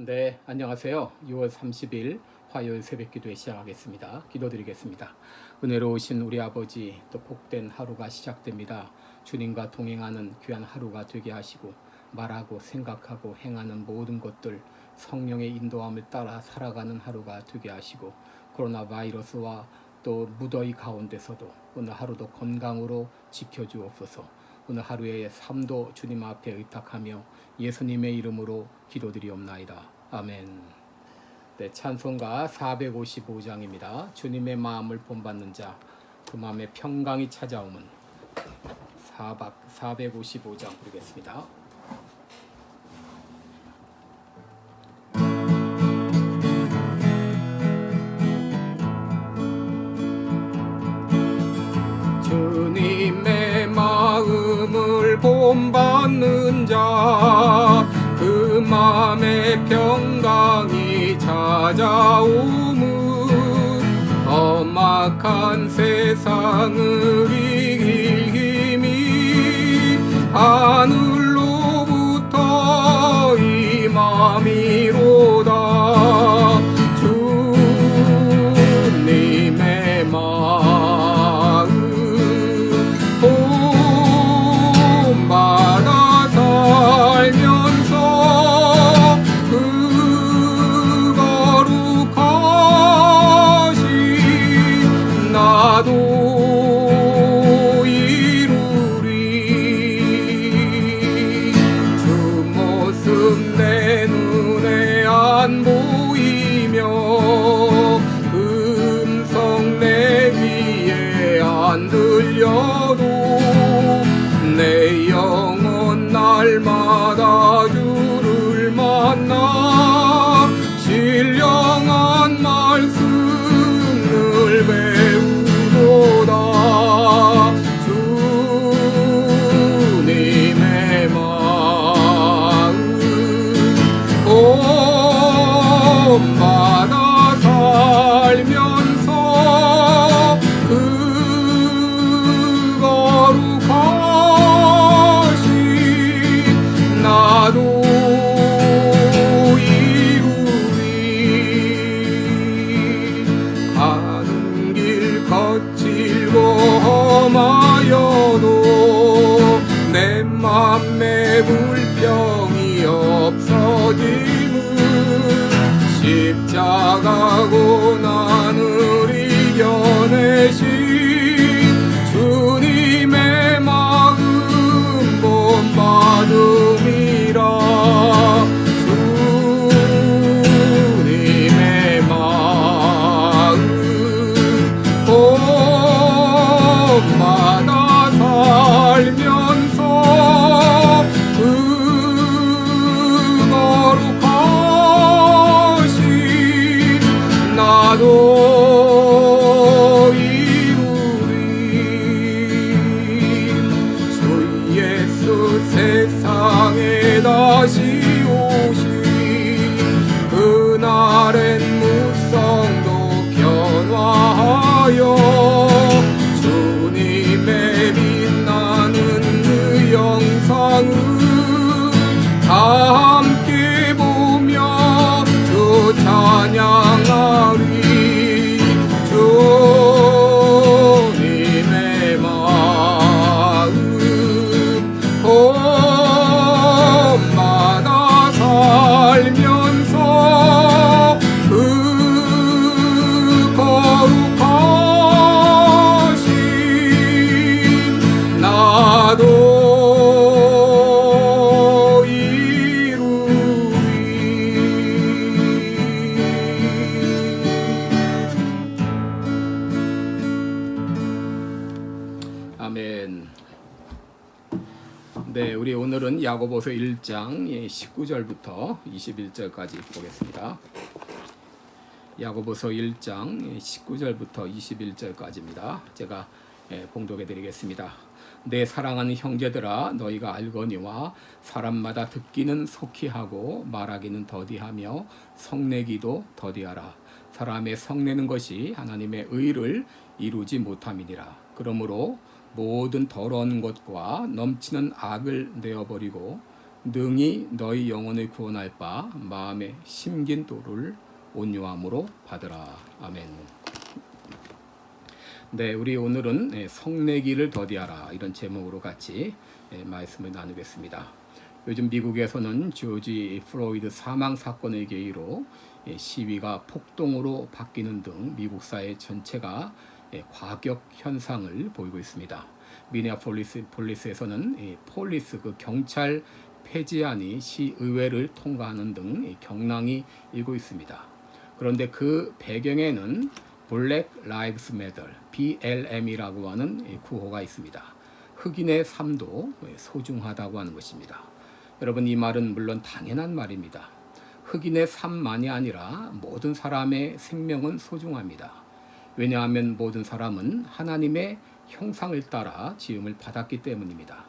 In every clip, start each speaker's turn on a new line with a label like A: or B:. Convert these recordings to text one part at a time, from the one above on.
A: 네, 안녕하세요. 6월 30일 화요일 새벽 기도회 시작하겠습니다. 기도드리겠습니다. 은혜로우신 우리 아버지, 또 복된 하루가 시작됩니다. 주님과 동행하는 귀한 하루가 되게 하시고 말하고 생각하고 행하는 모든 것들 성령의 인도함을 따라 살아가는 하루가 되게 하시고 코로나 바이러스와 또 무더위 가운데서도 오늘 하루도 건강으로 지켜주옵소서. 오늘 하루의 삶도 주님 앞에 의탁하며 예수님의 이름으로 기도드리옵나이다. 아멘. 네, 찬송가 455장입니다. 주님의 마음을 본받는 자, 그 마음에 평강이 찾아오면 455장 부르겠습니다. 주님의 마음을 본받는 자, 그 마음에 평강이 찾아오무 험악한 세상을 이길 힘이 하늘로부터 임함이로다. 주님의 마음 본받아 살면서 그 거룩하신 나도 이루리. 주 모습 내 눈에 안 보이며 음성 내 귀에 안 들려도 내 영혼 날마다 주를 만나 신령한 말씀을 배우도다. 주님의 마음 본받아 살면서 그 거룩하신 나도 이루리. 가는 길 거칠고 험하여도 내 맘에 불평이 없어짐은 십자가 고난을 이겨내신 주님의 마음 본받음이라. 주님의 마음 본받아 살면서 그 거룩하신 나도 이루리. 주 예수 세상에 다시 오시 그날엔 무성도 변화하여 주님의 빛나는 그 영상을 다 함께 보며 주 찬양하리. 주님의 마음 본받아 살면서 그 거룩하신 나도 이루리. 아멘. 네, 우리 오늘은 야고보서 1장 19절부터 21절까지 보겠습니다. 야고보서 1장 19절부터 21절까지입니다. 제가 봉독해 드리겠습니다. 내 사랑하는 형제들아, 너희가 알거니와 사람마다 듣기는 속히 하고 말하기는 더디하며 성내기도 더디하라. 사람의 성내는 것이 하나님의 의를 이루지 못함이니라. 그러므로 모든 더러운 것과 넘치는 악을 내어버리고 능히 너희 영혼을 구원할 바 마음에 심긴 도를 온유함으로 받으라. 아멘. 네, 우리 오늘은 성내기를 더디하라 이런 제목으로 같이 말씀을 나누겠습니다. 요즘 미국에서는 조지 플로이드 사망 사건의 계기로 시위가 폭동으로 바뀌는 등 미국 사회 전체가 과격 현상을 보이고 있습니다. 미네아폴리스에서는 폴리스 경찰 폐지안이 시의회를 통과하는 등 경랑이 일고 있습니다. 그런데 그 배경에는 블랙 라이브스 매터 BLM이라고 하는 구호가 있습니다. 흑인의 삶도 소중하다고 하는 것입니다. 여러분, 이 말은 물론 당연한 말입니다. 흑인의 삶만이 아니라 모든 사람의 생명은 소중합니다. 왜냐하면 모든 사람은 하나님의 형상을 따라 지음을 받았기 때문입니다.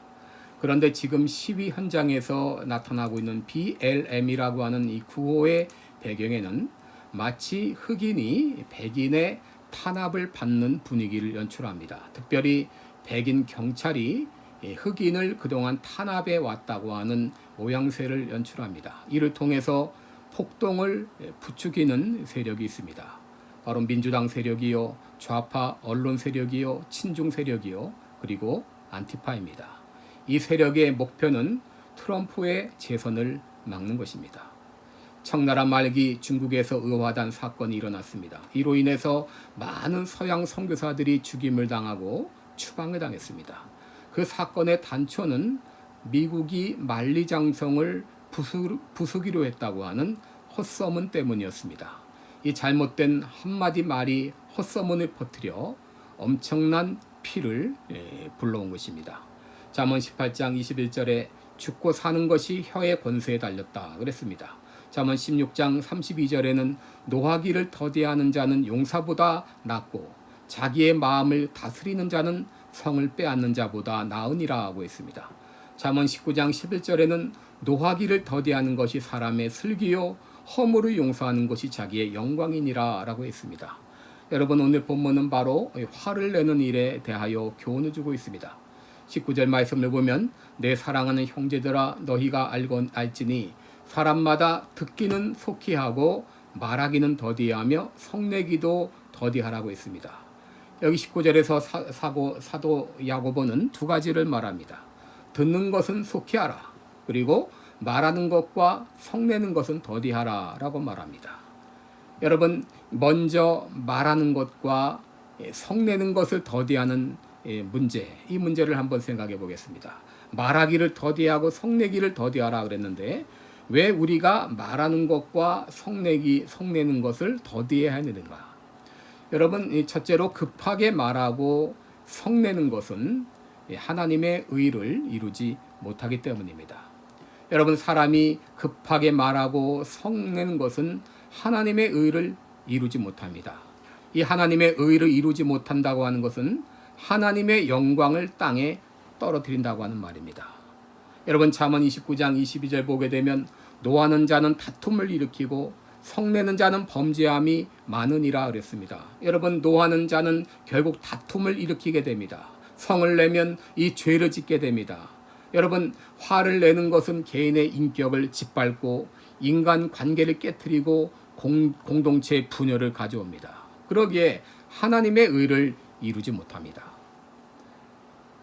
A: 그런데 지금 시위 현장에서 나타나고 있는 BLM이라고 하는 이 구호의 배경에는 마치 흑인이 백인의 탄압을 받는 분위기를 연출합니다. 특별히 백인 경찰이 흑인을 그동안 탄압해 왔다고 하는 모양새를 연출합니다. 이를 통해서 폭동을 부추기는 세력이 있습니다. 바로 민주당 세력이요, 좌파 언론 세력이요, 친중 세력이요, 그리고 안티파입니다. 이 세력의 목표는 트럼프의 재선을 막는 것입니다. 청나라 말기 중국에서 의화단 사건이 일어났습니다. 이로 인해서 많은 서양 선교사들이 죽임을 당하고 추방을 당했습니다. 그 사건의 단초는 미국이 만리장성을 부수기로 했다고 하는 헛소문 때문이었습니다. 이 잘못된 한마디 말이 헛소문을 퍼뜨려 엄청난 피를 불러온 것입니다. 잠언 18장 21절에 죽고 사는 것이 혀의 권세에 달렸다 그랬습니다. 잠언 16장 32절에는 노하기를 더디하는 자는 용사보다 낫고 자기의 마음을 다스리는 자는 성을 빼앗는 자보다 나으니라 하고 있습니다. 잠언 19장 11절에는 노하기를 더디하는 것이 사람의 슬기요 허물을 용서하는 것이 자기의 영광이니라 라고 했습니다. 여러분, 오늘 본문은 바로 화를 내는 일에 대하여 교훈을 주고 있습니다. 19절 말씀을 보면 내 사랑하는 형제들아 너희가 알지니 사람마다 듣기는 속히 하고 말하기는 더디하며 성내기도 더디하라고 했습니다. 여기 19절에서 사도 야고보는 두 가지를 말합니다. 듣는 것은 속히 하라. 그리고 말하는 것과 성내는 것은 더디하라 라고 말합니다. 여러분, 먼저 말하는 것과 성내는 것을 더디하는 문제, 이 문제를 한번 생각해 보겠습니다. 말하기를 더디하고 성내기를 더디하라 그랬는데 왜 우리가 말하는 것과 성내는 것을 더디해야 되는가? 여러분, 첫째로 급하게 말하고 성내는 것은 하나님의 의를 이루지 못하기 때문입니다. 여러분, 사람이 급하게 말하고 성내는 것은 하나님의 의를 이루지 못합니다. 이 하나님의 의를 이루지 못한다고 하는 것은 하나님의 영광을 땅에 떨어뜨린다고 하는 말입니다. 여러분, 잠언 29장 22절 보게 되면 노하는 자는 다툼을 일으키고 성내는 자는 범죄함이 많으니라 그랬습니다. 여러분, 노하는 자는 결국 다툼을 일으키게 됩니다. 성을 내면 이 죄를 짓게 됩니다. 여러분, 화를 내는 것은 개인의 인격을 짓밟고 인간 관계를 깨트리고 공동체의 분열을 가져옵니다. 그러기에 하나님의 의를 이루지 못합니다.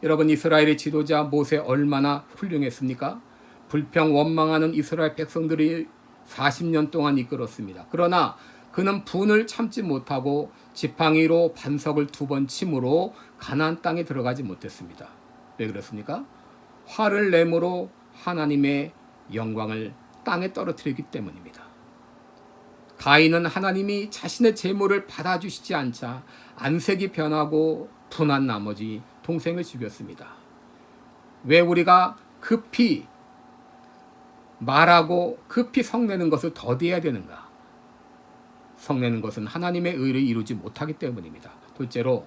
A: 여러분, 이스라엘의 지도자 모세 얼마나 훌륭했습니까? 불평 원망하는 이스라엘 백성들이 40년 동안 이끌었습니다. 그러나 그는 분을 참지 못하고 지팡이로 반석을 2번 침으로 가나안 땅에 들어가지 못했습니다. 왜 그렇습니까? 화를 내므로 하나님의 영광을 땅에 떨어뜨리기 때문입니다. 가인은 하나님이 자신의 제물을 받아주시지 않자 안색이 변하고 분한 나머지 동생을 죽였습니다. 왜 우리가 급히 말하고 급히 성내는 것을 더디해야 되는가? 성내는 것은 하나님의 의를 이루지 못하기 때문입니다. 둘째로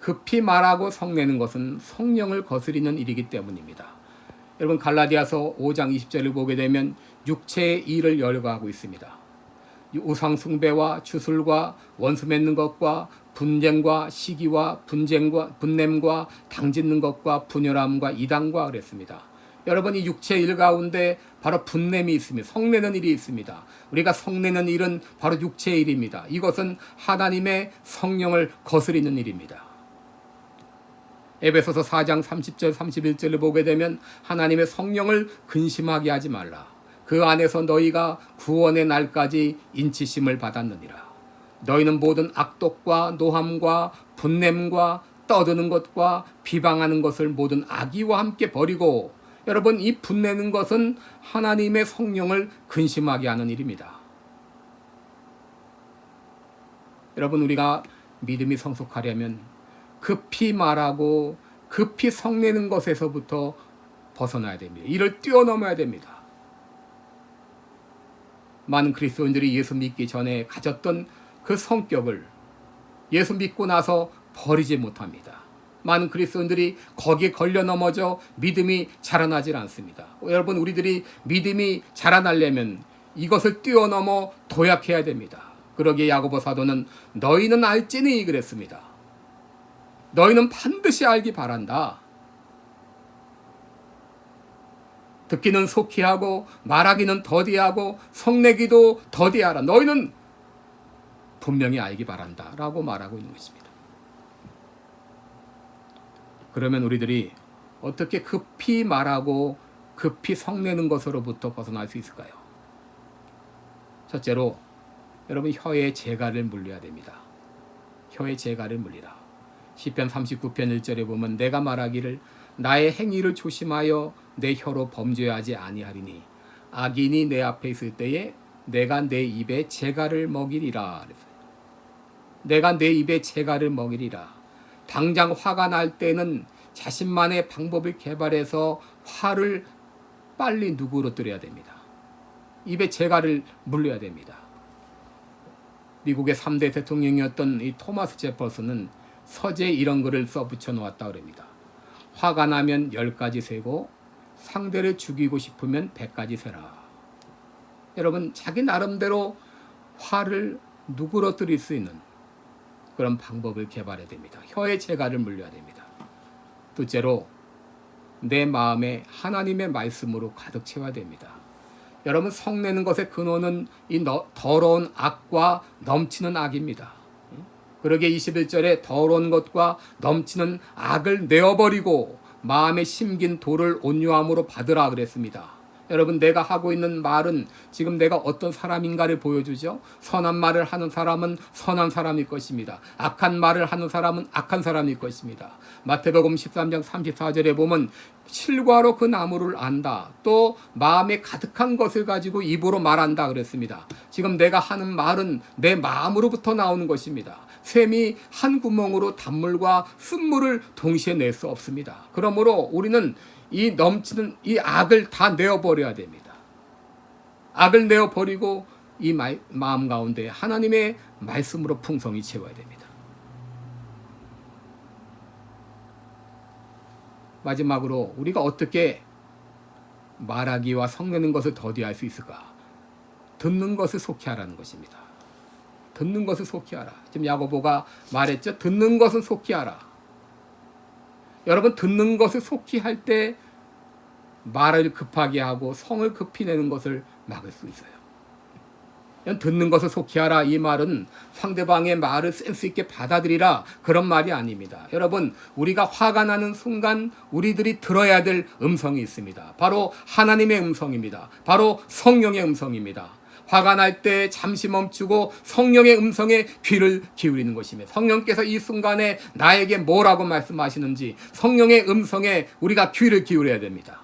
A: 급히 말하고 성내는 것은 성령을 거스리는 일이기 때문입니다. 여러분, 갈라디아서 5장 20절을 보게 되면 육체의 일을 열거하고 있습니다. 우상 숭배와 주술과 원수 맺는 것과 분쟁과 시기와 분냄과 당짓는 것과 분열함과 이단과 그랬습니다. 여러분, 이 육체의 일 가운데 바로 분냄이 있습니다. 성내는 일이 있습니다. 우리가 성내는 일은 바로 육체의 일입니다. 이것은 하나님의 성령을 거스리는 일입니다. 에베소서 4장 30절 31절을 보게 되면 하나님의 성령을 근심하게 하지 말라. 그 안에서 너희가 구원의 날까지 인치심을 받았느니라. 너희는 모든 악독과 노함과 분냄과 떠드는 것과 비방하는 것을 모든 악의와 함께 버리고, 여러분, 이 분내는 것은 하나님의 성령을 근심하게 하는 일입니다. 여러분, 우리가 믿음이 성숙하려면 급히 말하고 급히 성내는 것에서부터 벗어나야 됩니다. 이를 뛰어넘어야 됩니다. 많은 그리스도인들이 예수 믿기 전에 가졌던 그 성격을 예수 믿고 나서 버리지 못합니다. 많은 그리스도인들이 거기에 걸려 넘어져 믿음이 자라나질 않습니다. 여러분, 우리들이 믿음이 자라나려면 이것을 뛰어넘어 도약해야 됩니다. 그러기에 야고보 사도는 너희는 알지니 그랬습니다. 너희는 반드시 알기 바란다. 듣기는 속히 하고 말하기는 더디하고 성내기도 더디하라. 너희는 분명히 알기 바란다 라고 말하고 있는 것입니다. 그러면 우리들이 어떻게 급히 말하고 급히 성내는 것으로부터 벗어날 수 있을까요? 첫째로, 여러분, 혀의 재갈을 물려야 됩니다. 혀의 재갈을 물리라. 시편 39편 1절에 보면 내가 말하기를 나의 행위를 조심하여 내 혀로 범죄하지 아니하리니 악인이 내 앞에 있을 때에 내가 내 입에 재갈을 먹이리라. 내가 내 입에 재갈을 먹이리라. 당장 화가 날 때는 자신만의 방법을 개발해서 화를 빨리 누그러뜨려야 됩니다. 입에 재갈을 물려야 됩니다. 미국의 3대 대통령이었던 이 토마스 제퍼슨은 서재에 이런 글을 써붙여 놓았다 그럽니다. 화가 나면 10가지 세고 상대를 죽이고 싶으면 100가지 세라. 여러분, 자기 나름대로 화를 누그러뜨릴 수 있는 그런 방법을 개발해야 됩니다. 혀의 재갈을 물려야 됩니다. 둘째로, 내 마음에 하나님의 말씀으로 가득 채워야 됩니다. 여러분, 성내는 것의 근원은 이 더러운 악과 넘치는 악입니다. 그러기에 21절에 더러운 것과 넘치는 악을 내어버리고 마음에 심긴 돌을 온유함으로 받으라 그랬습니다. 여러분, 내가 하고 있는 말은 지금 내가 어떤 사람인가를 보여주죠. 선한 말을 하는 사람은 선한 사람일 것입니다. 악한 말을 하는 사람은 악한 사람일 것입니다. 마태복음 13장 34절에 보면 실과로 그 나무를 안다. 또 마음에 가득한 것을 가지고 입으로 말한다 그랬습니다. 지금 내가 하는 말은 내 마음으로부터 나오는 것입니다. 샘이 한 구멍으로 단물과 쓴물을 동시에 낼 수 없습니다. 그러므로 우리는 이 넘치는 이 악을 다 내어버려야 됩니다. 악을 내어버리고 이 마음 가운데 하나님의 말씀으로 풍성히 채워야 됩니다. 마지막으로 우리가 어떻게 말하기와 성내는 것을 더디할 수 있을까? 듣는 것을 속히 하라는 것입니다. 듣는 것을 속히 하라. 지금 야고보가 말했죠. 듣는 것은 속히 하라. 여러분, 듣는 것을 속히 할 때 말을 급하게 하고 성을 급히 내는 것을 막을 수 있어요. 듣는 것을 속히 하라, 이 말은 상대방의 말을 센스 있게 받아들이라, 그런 말이 아닙니다. 여러분, 우리가 화가 나는 순간 우리들이 들어야 될 음성이 있습니다. 바로 하나님의 음성입니다. 바로 성령의 음성입니다. 화가 날 때 잠시 멈추고 성령의 음성에 귀를 기울이는 것입니다. 성령께서 이 순간에 나에게 뭐라고 말씀하시는지 성령의 음성에 우리가 귀를 기울여야 됩니다.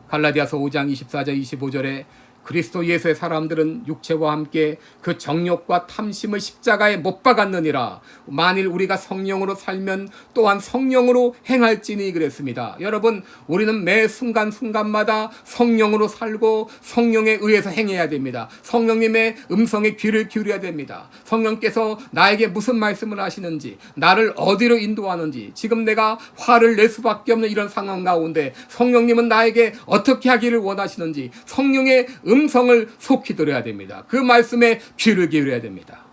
A: 갈라디아서 5장 24절 25절에 그리스도 예수의 사람들은 육체와 함께 그 정욕과 탐심을 십자가에 못 박았느니라. 만일 우리가 성령으로 살면 또한 성령으로 행할지니 그랬습니다. 여러분, 우리는 매 순간순간마다 성령으로 살고 성령에 의해서 행해야 됩니다. 성령님의 음성에 귀를 기울여야 됩니다. 성령께서 나에게 무슨 말씀을 하시는지, 나를 어디로 인도하는지, 지금 내가 화를 낼 수밖에 없는 이런 상황 가운데 성령님은 나에게 어떻게 하기를 원하시는지 성령의 음성을 속히 들어야 됩니다. 그 말씀에 귀를 기울여야 됩니다.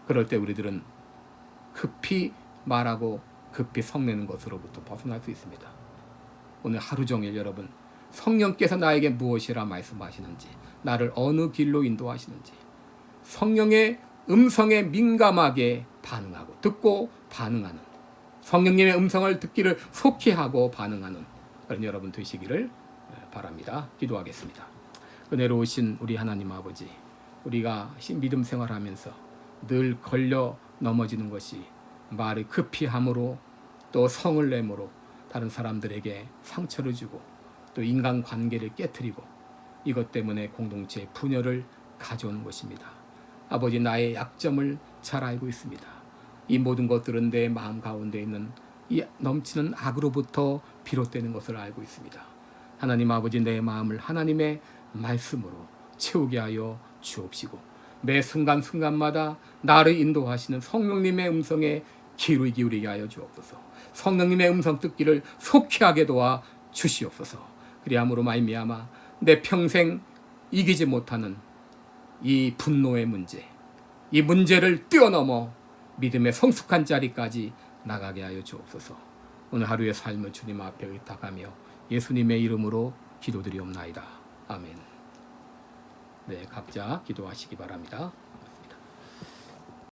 A: 그럴 때 우리들은 급히 말하고 급히 성내는 것으로부터 벗어날 수 있습니다. 오늘 하루 종일 여러분 성령께서 나에게 무엇이라 말씀하시는지, 나를 어느 길로 인도하시는지, 성령의 음성에 민감하게 반응하고 듣고 반응하는, 성령님의 음성을 듣기를 속히 하고 반응하는 그런 여러분 되시기를 바랍니다. 기도하겠습니다. 은혜로우신 우리 하나님 아버지, 우리가 믿음 생활하면서 늘 걸려 넘어지는 것이 말을 급히 함으로, 또 성을 내므로 다른 사람들에게 상처를 주고 또 인간관계를 깨트리고 이것 때문에 공동체의 분열을 가져오는 것입니다. 아버지, 나의 약점을 잘 알고 있습니다. 이 모든 것들은 내 마음 가운데 있는 이 넘치는 악으로부터 비롯되는 것을 알고 있습니다. 하나님 아버지, 내 마음을 하나님의 말씀으로 채우게 하여 주옵시고, 매 순간순간마다 나를 인도하시는 성령님의 음성에 귀를 기울이게 하여 주옵소서. 성령님의 음성 듣기를 속히 하게 도와 주시옵소서. 그리함으로 말미암아 내 평생 이기지 못하는 이 분노의 문제, 이 문제를 뛰어넘어 믿음의 성숙한 자리까지 나가게 하여 주옵소서. 오늘 하루의 삶을 주님 앞에 의탁하며 예수님의 이름으로 기도드리옵나이다. 아멘. 네, 각자 기도하시기 바랍니다.